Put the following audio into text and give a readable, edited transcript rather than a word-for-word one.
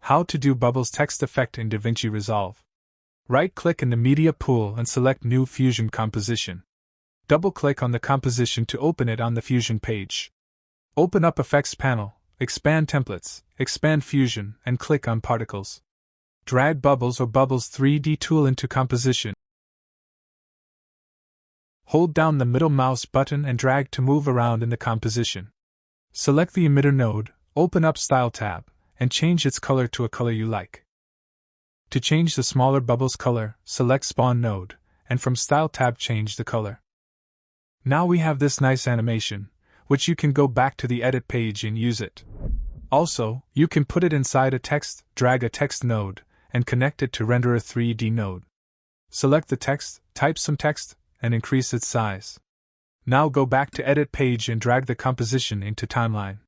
How to do Bubbles text effect in DaVinci Resolve. Right-click in the media pool and select New Fusion Composition. Double-click on the composition to open it on the Fusion page. Open up Effects panel, expand Templates, expand Fusion, and click on Particles. Drag Bubbles or Bubbles 3D tool into composition. Hold down the middle mouse button and drag to move around in the composition. Select the emitter node, open up Style tab, and change its color to a color you like. To change the smaller bubble's color, select Spawn node, and from Style tab change the color. Now we have this nice animation, which you can go back to the edit page and use it. Also, you can put it inside a text, drag a text node, and connect it to render a 3D node. Select the text, type some text, and increase its size. Now go back to edit page and drag the composition into timeline.